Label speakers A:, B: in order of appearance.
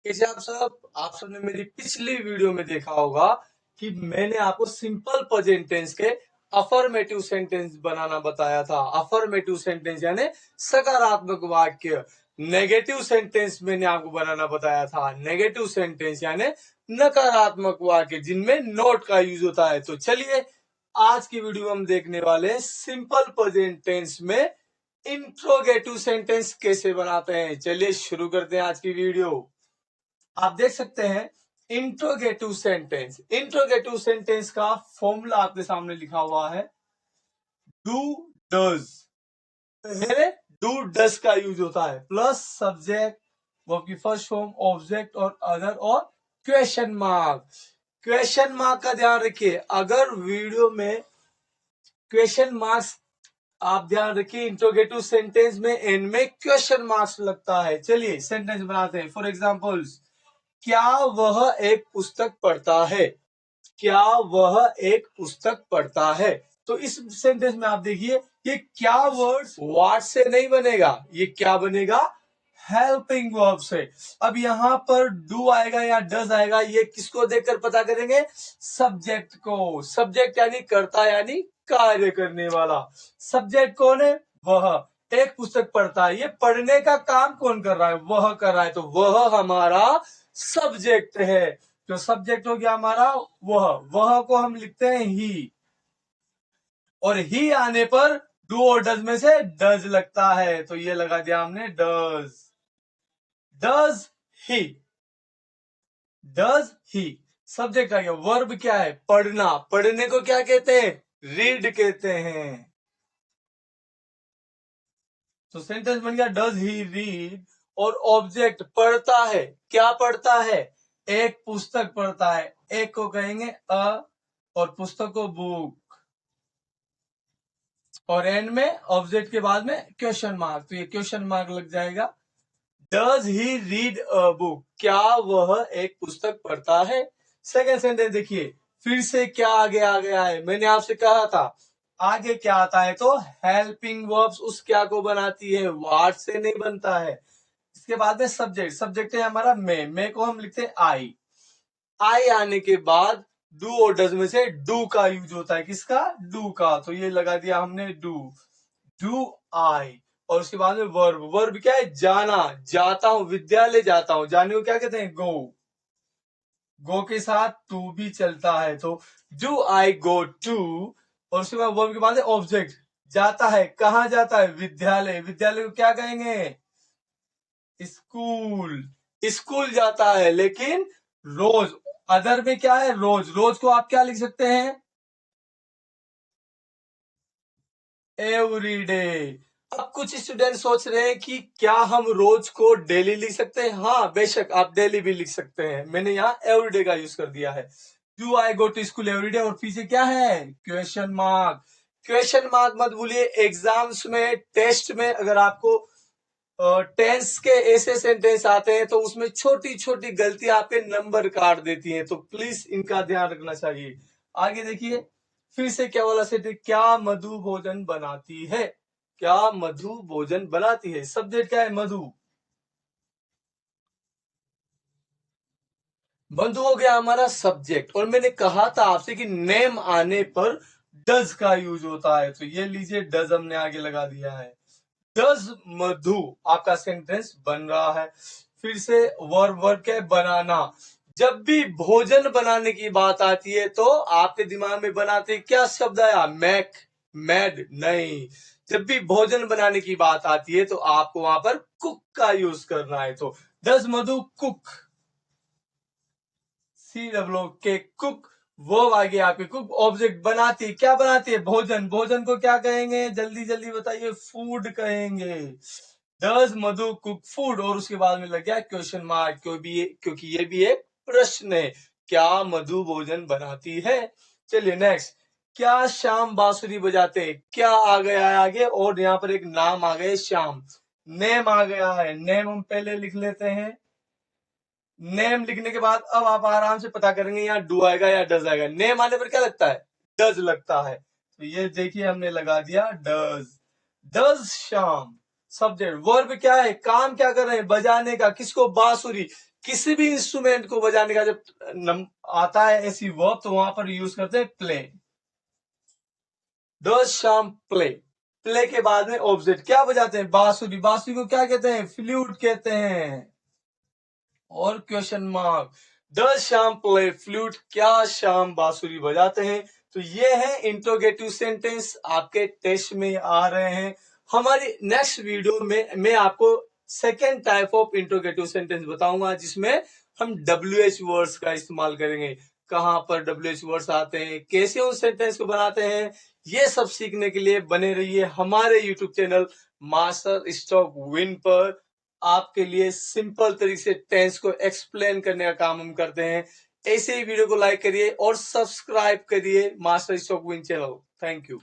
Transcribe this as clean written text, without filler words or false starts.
A: कैसे आप सबने मेरी पिछली वीडियो में देखा होगा कि मैंने आपको सिंपल प्रेजेंट टेंस के अफर्मेटिव सेंटेंस बनाना बताया था। अफर्मेटिव सेंटेंस यानी सकारात्मक वाक्य। नेगेटिव सेंटेंस मैंने आपको बनाना बताया था। नेगेटिव सेंटेंस यानी नकारात्मक वाक्य जिनमें नॉट का यूज होता है। तो चलिए आज की वीडियो हम देखने वाले हैं सिंपल प्रेजेंट टेंस में इंट्रोगेटिव सेंटेंस कैसे बनाते हैं। चलिए शुरू करते हैं आज की वीडियो। आप देख सकते हैं इंट्रोगेटिव सेंटेंस। इंट्रोगेटिव सेंटेंस का फॉर्मूला आपके सामने लिखा हुआ है। डू डज, पहले डू डज का यूज होता है प्लस सब्जेक्ट, वर्ब की फर्स्ट फॉर्म, ऑब्जेक्ट और अदर और क्वेश्चन मार्क। क्वेश्चन मार्क का ध्यान रखिए, अगर वीडियो में क्वेश्चन मार्क्स आप ध्यान रखिए, इंट्रोगेटिव सेंटेंस में एंड में क्वेश्चन मार्क्स लगता है। चलिए सेंटेंस बनाते हैं। फॉर एग्जाम्पल्स, क्या वह एक पुस्तक पढ़ता है? क्या वह एक पुस्तक पढ़ता है? तो इस सेंटेंस में आप देखिए ये क्या वर्ड्स व्हाट से नहीं बनेगा, ये क्या बनेगा? हेल्पिंग वर्ब से। अब यहां पर डू आएगा या डज आएगा, ये किसको देखकर पता करेंगे? सब्जेक्ट को। सब्जेक्ट यानी कर्ता यानी कार्य करने वाला। सब्जेक्ट कौन है? वह। एक पुस्तक पढ़ता है, ये पढ़ने का काम कौन कर रहा है? वह कर रहा है। तो वह हमारा सब्जेक्ट है। जो सब्जेक्ट हो गया हमारा वह को हम लिखते हैं ही, और ही आने पर डू और डज में से डज लगता है, तो ये लगा दिया हमने does. Does he, does he subject आ गया। वर्ब क्या है? पढ़ना। पढ़ने को क्या कहते हैं? रीड कहते हैं। तो सेंटेंस बन गया डज ही रीड, और ऑब्जेक्ट पढ़ता है। क्या पढ़ता है? एक पुस्तक पढ़ता है। एक को कहेंगे अ और पुस्तक को बुक, और एंड में ऑब्जेक्ट के बाद में क्वेश्चन मार्क, तो ये क्वेश्चन मार्क लग जाएगा। Does he read a book? क्या वह एक पुस्तक पढ़ता है? सेकेंड सेंटेंस देखिए, फिर से क्या आगे आ गया है? मैंने आपसे कहा था आगे क्या आता है तो हेल्पिंग वर्ब्स उस क्या को बनाती है, व्हाट से नहीं बनता है। इसके बाद में सब्जेक्ट। सब्जेक्ट है हमारा मैं को हम लिखते हैं आई। आई आने के बाद डू और डज में से डू का यूज होता है। किसका? डू का। तो ये लगा दिया हमने डू, डू आई। और उसके बाद में वर्ब। वर्ब क्या है? जाना। जाता हूं, विद्यालय जाता हूं। जाने को क्या कहते हैं? गो। गो के साथ टू भी चलता है, तो डू आई गो टू। और उसके बाद वर्ब के बाद ऑब्जेक्ट। जाता है, कहां जाता है? विद्यालय। विद्यालय को क्या कहेंगे? स्कूल। स्कूल जाता है, लेकिन रोज। अदर में क्या है? रोज। रोज को आप क्या लिख सकते हैं? एवरीडे। अब कुछ स्टूडेंट सोच रहे हैं कि क्या हम रोज को डेली लिख सकते हैं? हाँ बेशक, आप डेली भी लिख सकते हैं। मैंने यहाँ एवरीडे का यूज कर दिया है। Do I go to school everyday, और पीछे क्या है? Question mark. क्वेश्चन मार्क मत भूलिए, एग्जाम्स में, टेस्ट में अगर आपको टेंस के ऐसे सेंटेंस आते हैं तो उसमें छोटी छोटी गलती आपके नंबर काट देती हैं, तो प्लीज इनका ध्यान रखना चाहिए। आगे देखिए, फिर से क्या वाला सेंटेंस, क्या मधु भोजन बनाती है? क्या मधु भोजन बनाती है? सब्जेक्ट क्या है? मधु। मधु हो गया हमारा सब्जेक्ट। और मैंने कहा था आपसे कि नेम आने पर डज का यूज होता है, तो ये लीजिए डज हमने आगे लगा दिया है। डज मधु आपका सेंटेंस बन रहा है। फिर से वर्ब। वर्ब क्या है? बनाना। जब भी भोजन बनाने की बात आती है तो आपके दिमाग में बनाते क्या शब्द आया? Mac, mad? नहीं। जब भी भोजन बनाने की बात आती है तो आपको वहां पर कुक का यूज करना है। तो does Madhu cook? CWK cook. वो आगे आपके कुक। ऑब्जेक्ट बनाती है। क्या बनाती है? भोजन। भोजन को क्या कहेंगे? जल्दी जल्दी बताइए। फूड कहेंगे। Does Madhu cook food? और उसके बाद में लग गया क्वेश्चन मार्क, क्योंकि ये भी एक प्रश्न है। क्या मधु भोजन बनाती है? चलिए नेक्स्ट, क्या श्याम बांसुरी बजाते हैं? क्या आ गया है आगे, और यहाँ पर एक नाम आ गया श्याम। नेम आ गया है। नेम हम पहले लिख लेते हैं। नेम लिखने के बाद अब आप आराम से पता करेंगे यहाँ डू आएगा या डज आएगा। नेम आने पर क्या लगता है? डज लगता है। तो ये देखिए हमने लगा दिया does. Does Shyam. Subject. Verb क्या है? काम क्या कर रहे हैं? बजाने का। किसको? बांसुरी। किसी भी इंस्ट्रूमेंट को बजाने का जब आता है ऐसी वर्ब तो वहां पर यूज करते हैं play. Does Shyam play, play के बाद में ऑब्जेक्ट क्या बजाते हैं, बांसुरी। बांसुरी को क्या कहते हैं, फ्लूट कहते हैं। और question mark, does Shyam play flute, क्या श्याम बांसुरी बजाते हैं। तो ये है इंट्रोगेटिव सेंटेंस, आपके टेस्ट में आ रहे हैं। हमारी नेक्स्ट वीडियो में मैं आपको second type of interrogative sentence बताऊंगा, जिसमें हम WH वर्ड्स का इस्तेमाल करेंगे। कहां पर WH वर्ड्स आते हैं, कैसे उन सेंटेंस को बनाते हैं, ये सब सीखने के लिए बने रहिए हमारे YouTube channel master stroke win पर। आपके लिए सिंपल तरीके से टेंस को एक्सप्लेन करने का काम हम करते हैं। ऐसे ही वीडियो को लाइक करिए और सब्सक्राइब करिए master stroke win channel. Thank you.